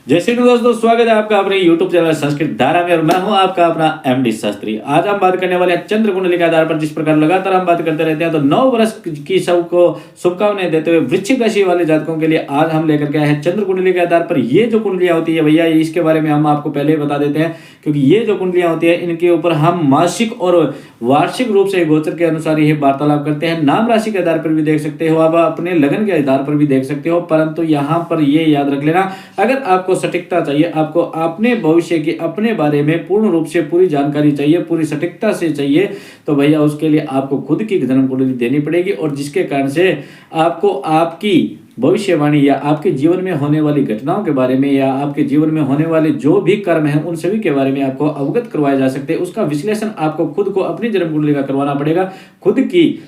जय श्री कृष्ण दोस्तों, स्वागत है आपका अपने YouTube चैनल संस्कृत धारा में और मैं हूं आपका अपना एमडी शास्त्री। आज हम बात करने वाले हैं चंद्र कुंडली के आधार पर। जिस प्रकार लगातार हम बात करते रहते हैं तो 9 वर्ष की सबको शुभकामनाएं देते हुए वृश्चिक राशि वाले जातकों के लिए आज हम लेकर के आए हैं चंद्र कुंडली के आधार पर। ये जो कुंडलियां होती है भैया, इसके बारे में हम आपको पहले ही बता देते हैं, क्योंकि ये जो कुंडलियां होती है इनके ऊपर हम मासिक और वार्षिक रूप से गोचर के अनुसार ही वार्तालाप करते हैं। नाम राशि के आधार पर भी देख सकते हो, आप अपने लगन के आधार पर भी देख सकते हो, परंतु यहाँ पर ये याद रख लेना, अगर आपको सटीकता चाहिए, आपको अपने भविष्य की अपने बारे में पूर्ण रूप से पूरी जानकारी चाहिए, पूरी सटीकता से चाहिए, तो भैया उसके लिए आपको खुद की जन्म कुंडली देनी पड़ेगी। और जिसके कारण से आपको आपकी भविष्यवाणी या आपके जीवन में होने वाली घटनाओं के बारे में या आपके जीवन में होने वाले जो भी कर्म हैं उन सभी के बारे में आपको अवगत करवाया जा सकते हैं। उसका विश्लेषण आपको खुद को अपनी जन्म कुंडली का करवाना पड़ेगा, खुद की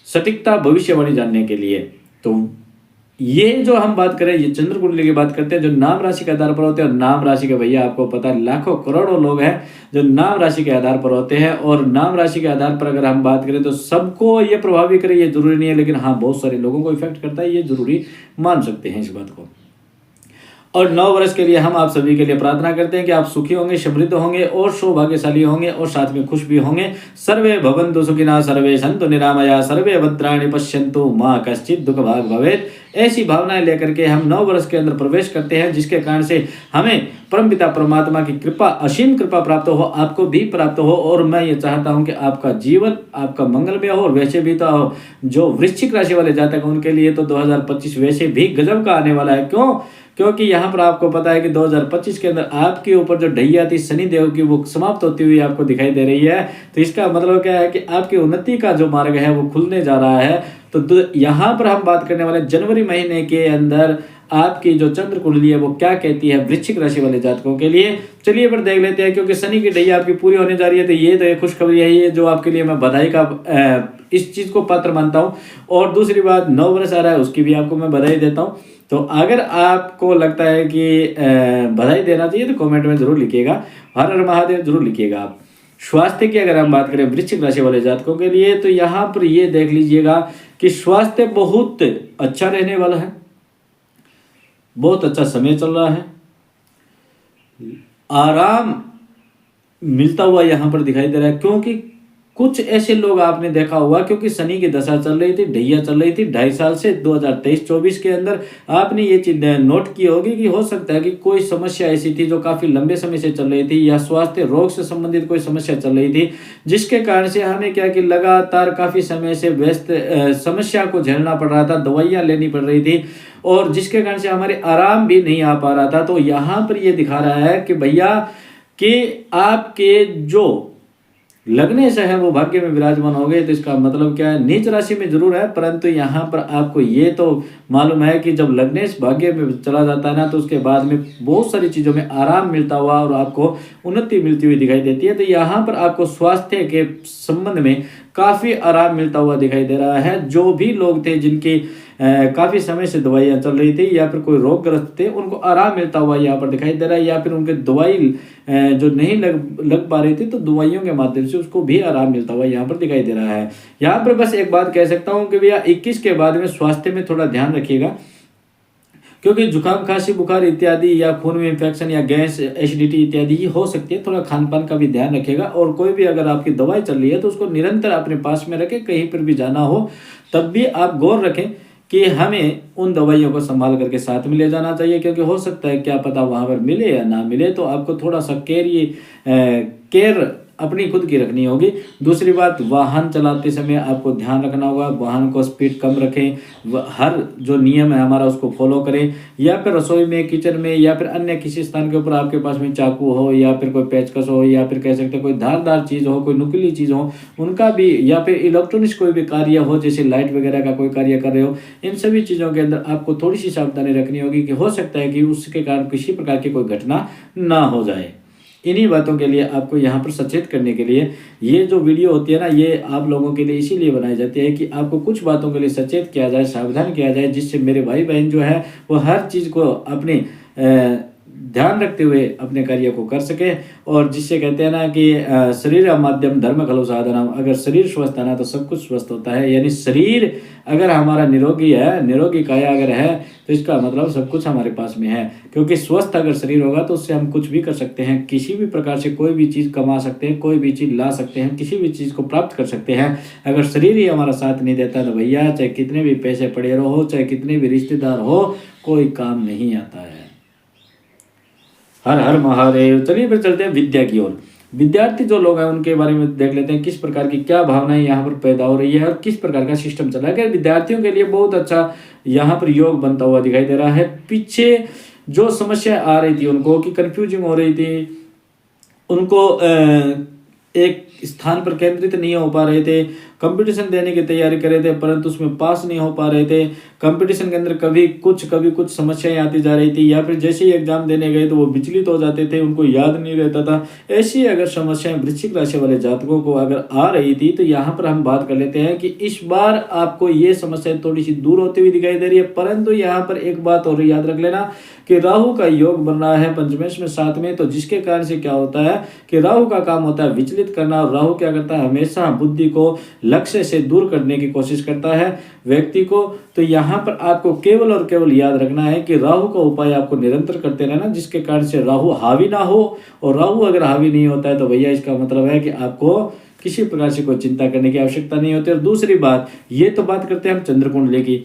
सटीकता भविष्यवाणी जानने के लिए। तो ये जो हम बात करें, ये चंद्र कुंडली की बात करते हैं जो नाम राशि के आधार पर होते हैं। और नाम राशि के भैया आपको पता है लाखों करोड़ों लोग हैं जो नाम राशि के आधार पर होते हैं। और नाम राशि के आधार पर अगर हम बात करें तो सबको ये प्रभावित करे ये जरूरी नहीं है, लेकिन हाँ बहुत सारे लोगों को इफेक्ट करता है, ये जरूरी मान सकते हैं इस बात को। और 9 वर्ष के लिए हम आप सभी के लिए प्रार्थना करते हैं कि आप सुखी होंगे, समृद्ध होंगे और सौभाग्यशाली होंगे और साथ में खुश भी होंगे। सर्वे भवन्तु सुखिनः, सर्वे सन्तु निरामया, सर्वे भद्राणि पश्यन्तु मा कश्चित् दुःख भाग् भवेत्। ऐसी भावनाएं लेकर के हम 9 वर्ष के अंदर प्रवेश करते हैं, जिसके कारण से हमें परमपिता परमात्मा की कृपा, असीम कृपा प्राप्त हो, आपको भी प्राप्त हो। और मैं ये चाहता हूं कि आपका जीवन आपका मंगलमय हो। और वैसे भी तो जो वृश्चिक राशि वाले जातक हैं उनके लिए तो 2025 वैसे भी गजब का आने वाला है। क्यों? क्योंकि यहाँ पर आपको पता है कि 2025 के अंदर आपके ऊपर जो ढैया थी शनि देव की वो समाप्त होती हुई आपको दिखाई दे रही है। तो इसका मतलब क्या है कि आपकी उन्नति का जो मार्ग है वो खुलने जा रहा है। तो यहाँ पर हम बात करने वाले जनवरी महीने के अंदर आपकी जो चंद्र कुंडली है वो क्या कहती है वृश्चिक राशि वाले जातकों के लिए। चलिए पर देख लेते हैं, क्योंकि शनि की ढैया आपकी पूरी होने जा रही है। तो ये तो एक खुशखबरी है, जो आपके लिए मैं बधाई का इस चीज को पात्र मानता हूँ। और दूसरी बात 9 वर्ष आ रहा है उसकी भी आपको मैं बधाई देता हूँ। तो अगर आपको लगता है कि बधाई देना चाहिए तो कमेंट में जरूर लिखिएगा, हर हर महादेव जरूर लिखिएगा आप। स्वास्थ्य की अगर हम बात करें वृश्चिक राशि वाले जातकों के लिए तो यहाँ पर ये देख लीजिएगा कि स्वास्थ्य बहुत अच्छा रहने वाला है, बहुत अच्छा समय चल रहा है, आराम मिलता हुआ यहाँ पर दिखाई दे रहा है। क्योंकि कुछ ऐसे लोग आपने देखा होगा, क्योंकि शनि की दशा चल रही थी, ढैया चल रही थी 2.5 साल से 2023-24 के अंदर, आपने ये चीज नोट की होगी कि हो सकता है कि कोई समस्या ऐसी थी जो काफी लंबे समय से चल रही थी, या स्वास्थ्य रोग से संबंधित कोई समस्या चल रही थी, जिसके कारण से हमें क्या कि लगातार काफी समय से व्यस्त समस्या को झेलना पड़ रहा था, दवाइयाँ लेनी पड़ रही थी, और जिसके कारण से हमारे आराम भी नहीं आ पा रहा था। तो यहाँ पर ये दिखा रहा है कि भैया कि आपके जो लगने से है वो भाग्य में विराजमान हो गए। तो इसका मतलब क्या है, नीच राशि में जरूर है, परंतु यहाँ पर आपको ये तो मालूम है कि जब लग्नेश भाग्य में चला जाता है ना, तो उसके बाद में बहुत सारी चीज़ों में आराम मिलता हुआ और आपको उन्नति मिलती हुई दिखाई देती है। तो यहाँ पर आपको स्वास्थ्य के संबंध में काफ़ी आराम मिलता हुआ दिखाई दे रहा है। जो भी लोग थे जिनकी काफ़ी समय से दवाइयाँ चल रही थी या फिर कोई रोगग्रस्त थे, उनको आराम मिलता हुआ यहाँ पर दिखाई दे रहा है, या फिर उनके दवाई जो नहीं लग पा रही थी तो दवाइयों के माध्यम से उसको भी आराम मिलता हुआ यहाँ पर दिखाई दे रहा है। यहाँ पर बस एक बात कह सकता हूँ कि भैया 21 के बाद में स्वास्थ्य में थोड़ा ध्यान रखिएगा, क्योंकि जुकाम खांसी बुखार इत्यादि या खून में इन्फेक्शन या गैस एसिडिटी इत्यादि ही हो सकती है। थोड़ा खान पान का भी ध्यान रखिएगा। और कोई भी अगर आपकी दवाई चल रही है तो उसको निरंतर अपने पास में रखें, कहीं पर भी जाना हो तब भी आप गौर रखें कि हमें उन दवाइयों को संभाल करके साथ में ले जाना चाहिए, क्योंकि हो सकता है क्या पता वहाँ पर मिले या ना मिले। तो आपको थोड़ा सा केयर अपनी खुद की रखनी होगी। दूसरी बात, वाहन चलाते समय आपको ध्यान रखना होगा, वाहन को स्पीड कम रखें, हर जो नियम है हमारा उसको फॉलो करें। या फिर रसोई में, किचन में या फिर अन्य किसी स्थान के ऊपर आपके पास में चाकू हो या फिर कोई पेचकस हो या फिर कह सकते कोई धारदार चीज़ हो, कोई नुकीली चीज़ हो, उनका भी, या फिर इलेक्ट्रॉनिक्स कोई भी कार्य हो जैसे लाइट वगैरह का कोई कार्य कर रहे हो, इन सभी चीज़ों के अंदर आपको थोड़ी सी सावधानी रखनी होगी कि हो सकता है कि उसके कारण किसी प्रकार की कोई घटना ना हो जाए। इन्हीं बातों के लिए आपको यहाँ पर सचेत करने के लिए ये जो वीडियो होती है ना, ये आप लोगों के लिए इसीलिए बनाई जाती है कि आपको कुछ बातों के लिए सचेत किया जाए, सावधान किया जाए, जिससे मेरे भाई बहन जो है वो हर चीज़ को अपने ध्यान रखते हुए अपने कार्य को कर सके। और जिससे कहते हैं ना कि शरीर माध्यम धर्म खलु साधनम, अगर शरीर स्वस्थ है ना तो सब कुछ स्वस्थ होता है। यानी शरीर अगर हमारा निरोगी है, निरोगी काया अगर है, तो इसका मतलब सब कुछ हमारे पास में है। क्योंकि स्वस्थ अगर शरीर होगा तो उससे हम कुछ भी कर सकते हैं, किसी भी प्रकार से कोई भी चीज़ कमा सकते हैं, कोई भी चीज़ ला सकते हैं, किसी भी चीज़ को प्राप्त कर सकते हैं। अगर शरीर ही हमारा साथ नहीं देता तो भैया चाहे कितने भी पैसे पड़े रहो, चाहे कितने भी रिश्तेदार हो, कोई काम नहीं आता है। हर हर महादेव। चलिए फिर चलते हैं विद्या की ओर। विद्यार्थी जो लोग हैं उनके बारे में देख लेते हैं, किस प्रकार की क्या भावनाएं यहाँ पर पैदा हो रही है और किस प्रकार का सिस्टम चल रहा है। विद्यार्थियों के लिए बहुत अच्छा यहाँ पर योग बनता हुआ दिखाई दे रहा है। पीछे जो समस्या आ रही थी उनको, कि कंफ्यूजिंग हो रही थी, उनको एक स्थान पर केंद्रित नहीं हो पा रहे थे, कंपटीशन देने की तैयारी कर रहे थे परंतु उसमें पास नहीं हो पा रहे थे, कंपटीशन के अंदर कभी कुछ समस्याएं आती जा रही थी, या फिर जैसे ही एग्जाम देने गए तो वो विचलित हो जाते थे, उनको याद नहीं रहता था। ऐसी अगर समस्याएं वृश्चिक राशि वाले जातकों को अगर आ रही थी तो यहाँ पर हम बात कर लेते हैं कि इस बार आपको ये समस्या थोड़ी सी दूर होती हुई दिखाई दे रही है। परंतु यहाँ पर एक बात और याद रख लेना कि राहु का योग बन रहा है पंचमेश में 7 में, तो जिसके कारण से क्या होता है कि राहु का काम होता है विचलित करना, और राहु क्या करता है, हमेशा बुद्धि को लक्ष्य से दूर करने की कोशिश करता है व्यक्ति को। तो यहाँ पर आपको केवल और केवल याद रखना है कि राहु का उपाय आपको निरंतर करते रहना, जिसके कारण से राहु हावी ना हो। और राहु अगर हावी नहीं होता है तो भैया इसका मतलब है कि आपको किसी प्रकार से कोई चिंता करने की आवश्यकता नहीं होती। और दूसरी बात, ये तो बात करते हैं हम चंद्र कुंडली की।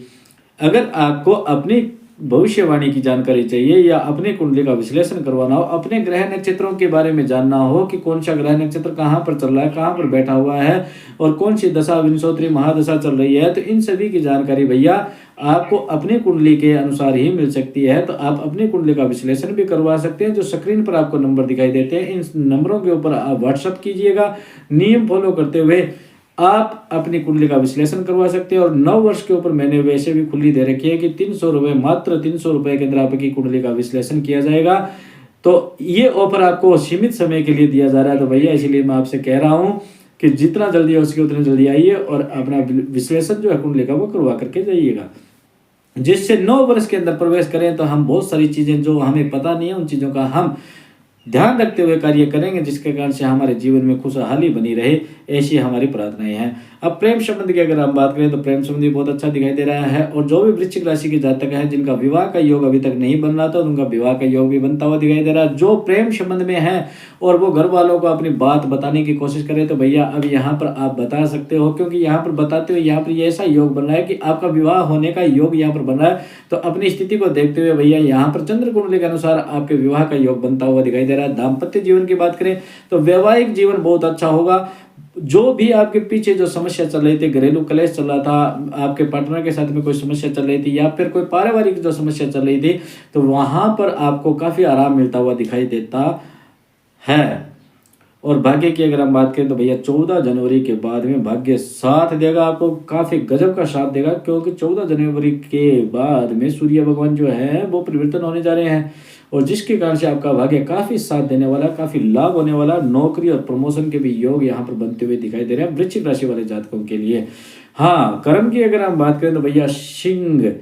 अगर आपको अपनी भविष्यवाणी की जानकारी चाहिए या अपने कुंडली का विश्लेषण करवाना हो, अपने ग्रह नक्षत्रों के बारे में जानना हो कि कौन सा ग्रह नक्षत्र कहाँ पर चल रहा है, कहाँ पर बैठा हुआ है और कौन सी दशा विंशोत्तरी महादशा चल रही है, तो इन सभी की जानकारी भैया आपको अपने कुंडली के अनुसार ही मिल सकती है। तो आप अपने कुंडली का विश्लेषण भी करवा सकते हैं। जो स्क्रीन पर आपको नंबर दिखाई देते हैं, इन नंबरों के ऊपर आप व्हाट्सअप कीजिएगा। नियम फॉलो करते हुए आप अपनी कुंडली का विश्लेषण करवा सकते हैं। और 9 वर्ष के ऊपर मैंने वैसे भी खुली दे रखी है कि 300 रुपये, मात्र 300 रुपये के अंदर आपकी कुंडली का विश्लेषण किया जाएगा। तो ये ऑफर आपको सीमित समय के लिए दिया जा रहा है। तो भैया इसीलिए मैं आपसे कह रहा हूँ कि जितना जल्दी हो सके उतनी जल्दी आइए और अपना विश्लेषण जो है कुंडली का वो करवा करके जाइएगा, जिससे 9 वर्ष के अंदर प्रवेश करें तो हम बहुत सारी चीज़ें जो हमें पता नहीं है उन चीज़ों का हम ध्यान रखते हुए कार्य करेंगे, जिसके कारण से हमारे जीवन में खुशहाली बनी रहे, ऐसी हमारी प्रार्थनाएं हैं। अब प्रेम संबंध की अगर हम बात करें तो प्रेम संबंध भी बहुत अच्छा दिखाई दे रहा है। और जो भी वृश्चिक राशि के जातक हैं जिनका विवाह का योग अभी तक नहीं बन रहा था, उनका विवाह का योग भी बनता हुआ दिखाई दे रहा है। जो प्रेम संबंध में है और वो घर वालों को अपनी बात बताने की कोशिश करे तो भैया अब यहाँ पर आप बता सकते हो, क्योंकि यहाँ पर बताते हुए यहाँ पर ये ऐसा योग बन रहा है कि आपका विवाह होने का योग यहाँ पर बन रहा है। तो अपनी स्थिति को देखते हुए भैया यहाँ पर चंद्र कुंडली के अनुसार आपके विवाह का योग बनता हुआ दिखाई दे रहा है। दाम्पत्य जीवन की बात करें तो वैवाहिक जीवन बहुत अच्छा होगा। जो भी आपके पीछे जो समस्या चल रही थी, घरेलू कलेश चल रहा था, आपके पार्टनर के साथ में कोई समस्या चल रही थी या फिर कोई पारिवारिक जो समस्या चल रही थी, तो वहां पर आपको काफी आराम मिलता हुआ दिखाई देता है। और भाग्य की अगर हम बात करें तो भैया 14 जनवरी के बाद में भाग्य साथ देगा, आपको काफी गजब का साथ देगा, क्योंकि 14 जनवरी के बाद में सूर्य भगवान जो है वो परिवर्तन होने जा रहे हैं, और जिसके कारण से आपका भाग्य काफी साथ देने वाला, काफी लाभ होने वाला, नौकरी और प्रमोशन के भी योग यहाँ पर बनते हुए दिखाई दे रहे हैं वृश्चिक राशि वाले जातकों के लिए। हाँ, कर्म की अगर हम बात करें तो भैया सिंह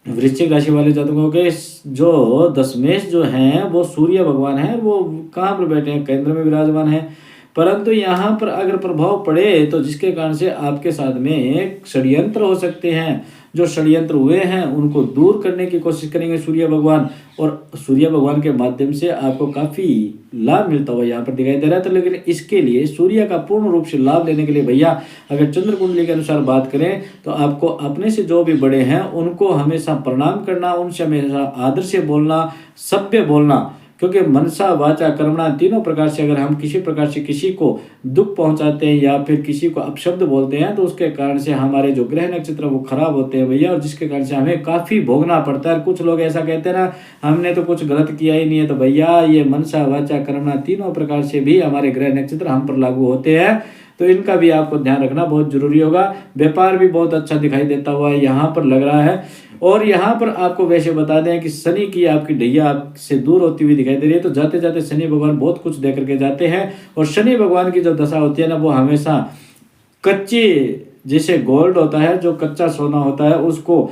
वृश्चिक राशि वाले जातकों के जो दशमेश जो हैं वो सूर्य भगवान है, वो कहाँ पर बैठे हैं, केंद्र में विराजमान है। परंतु यहाँ पर अगर प्रभाव पड़े तो जिसके कारण से आपके साथ में षड्यंत्र हो सकते हैं, जो षड्यंत्र हुए हैं उनको दूर करने की कोशिश करेंगे सूर्य भगवान, और सूर्य भगवान के माध्यम से आपको काफ़ी लाभ मिलता हुआ यहाँ पर दिखाई दे रहा है। तो लेकिन इसके लिए सूर्य का पूर्ण रूप से लाभ लेने के लिए भैया अगर चंद्र कुंडली के अनुसार बात करें तो आपको अपने से जो भी बड़े हैं उनको हमेशा प्रणाम करना, उनसे हमेशा आदर से बोलना, सभ्य बोलना, क्योंकि मनसा वाचा कर्मणा तीनों प्रकार से अगर हम किसी प्रकार से किसी को दुख पहुंचाते हैं या फिर किसी को अपशब्द बोलते हैं तो उसके कारण से हमारे जो ग्रह नक्षत्र वो खराब होते हैं भैया, और जिसके कारण से हमें काफ़ी भोगना पड़ता है। कुछ लोग ऐसा कहते हैं ना, हमने तो कुछ गलत किया ही नहीं है, तो भैया ये मनसा वाचा कर्मणा तीनों प्रकार से भी हमारे ग्रह नक्षत्र हम पर लागू होते हैं, तो इनका भी आपको ध्यान रखना बहुत जरूरी होगा। व्यापार भी बहुत अच्छा दिखाई देता हुआ यहाँ पर लग रहा है। और यहाँ पर आपको वैसे बता दें कि शनि की आपकी ढैया आपसे दूर होती हुई दिखाई दे रही है, तो जाते जाते शनि भगवान बहुत कुछ दे करके जाते हैं। और शनि भगवान की जो दशा होती है ना, वो हमेशा कच्चे, जैसे गोल्ड होता है, जो कच्चा सोना होता है उसको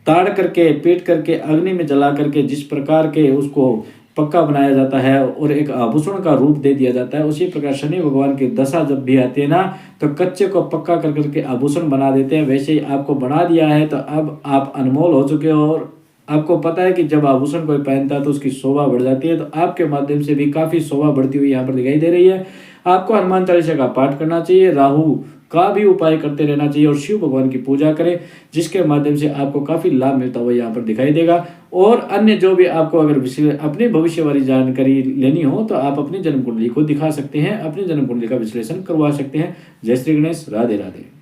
ताड़ करके, पीट करके, अग्नि में जला करके जिस प्रकार के उसको पक्का बनाया जाता है और एक आभूषण का रूप दे दिया जाता है, उसी प्रकार शनि भगवान की दशा जब भी आती है ना, तो कच्चे को पक्का कर करके आभूषण बना देते हैं। वैसे ही आपको बना दिया है, तो अब आप अनमोल हो चुके हो और आपको पता है कि जब आभूषण कोई पहनता है तो उसकी शोभा बढ़ जाती है। तो आपके माध्यम से भी काफ़ी शोभा बढ़ती हुई यहाँ पर दिखाई दे रही है। आपको हनुमान चालीसा का पाठ करना चाहिए, राहु का भी उपाय करते रहना चाहिए और शिव भगवान की पूजा करें, जिसके माध्यम से आपको काफ़ी लाभ मिलता हुआ यहाँ पर दिखाई देगा। और अन्य जो भी आपको अगर अपनी भविष्य वाली जानकारी लेनी हो तो आप अपनी जन्म कुंडली को दिखा सकते हैं, अपनी जन्म कुंडली का विश्लेषण करवा सकते हैं। जय श्री गणेश, राधे राधे।